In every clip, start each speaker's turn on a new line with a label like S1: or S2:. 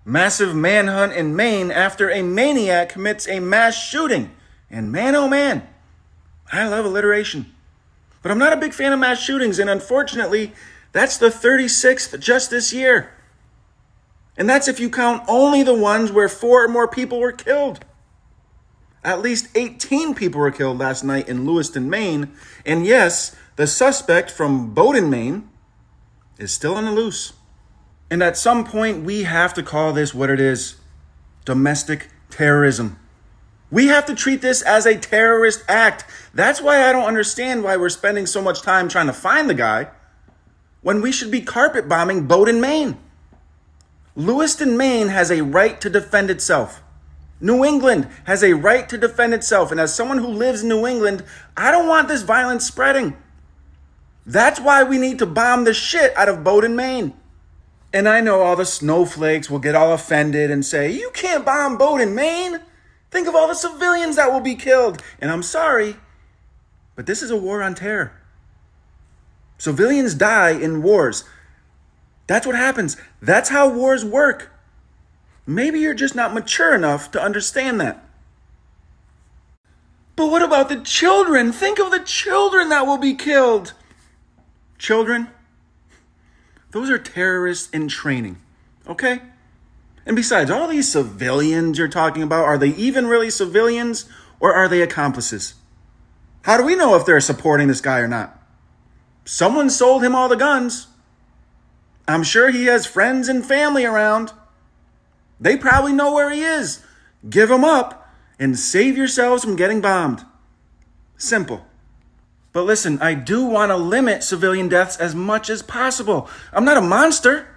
S1: Massive manhunt in Maine after a maniac commits a mass shooting. And man, oh man, I love alliteration. But I'm not a big fan of mass shootings, and unfortunately, that's the 36th just this year. And that's if you count only the ones where 4 or more people were killed. At least 18 people were killed last night in Lewiston, Maine. And yes, the suspect from Bowdoin, Maine is still on the loose. And at some point, we have to call this what it is: domestic terrorism. We have to treat this as a terrorist act. That's why I don't understand why we're spending so much time trying to find the guy when we should be carpet bombing Bowdoin, Maine. Lewiston, Maine has a right to defend itself. New England has a right to defend itself. And as someone who lives in New England, I don't want this violence spreading. That's why we need to bomb the shit out of Bowdoin, Maine. And I know all the snowflakes will get all offended and say, you can't bomb Bowdoin, Maine. Think of all the civilians that will be killed. And I'm sorry, but this is a war on terror. Civilians die in wars. That's what happens. That's how wars work. Maybe you're just not mature enough to understand that. But what about the children? Think of the children that will be killed. Children, those are terrorists in training, okay? And besides, all these civilians you're talking about, are they even really civilians, or are they accomplices? How do we know if they're supporting this guy or not? Someone sold him all the guns. I'm sure he has friends and family around. They probably know where he is. Give him up and save yourselves from getting bombed. Simple. But listen, I do want to limit civilian deaths as much as possible. I'm not a monster.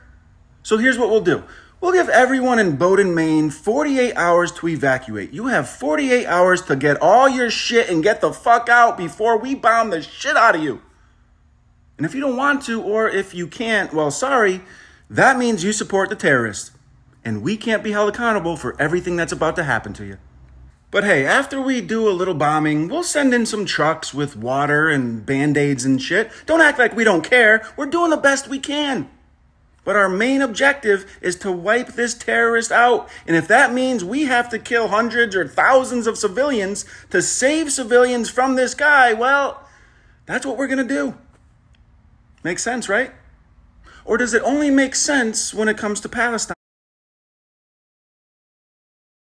S1: So here's what we'll do. We'll give everyone in Bowdoin, Maine 48 hours to evacuate. You have 48 hours to get all your shit and get the fuck out before we bomb the shit out of you. And if you don't want to, or if you can't, well, sorry, that means you support the terrorists. And we can't be held accountable for everything that's about to happen to you. But hey, after we do a little bombing, we'll send in some trucks with water and Band-Aids and shit. Don't act like we don't care. We're doing the best we can. But our main objective is to wipe this terrorist out. And if that means we have to kill hundreds or thousands of civilians to save civilians from this guy, well, that's what we're going to do. Makes sense, right? Or does it only make sense when it comes to Palestine?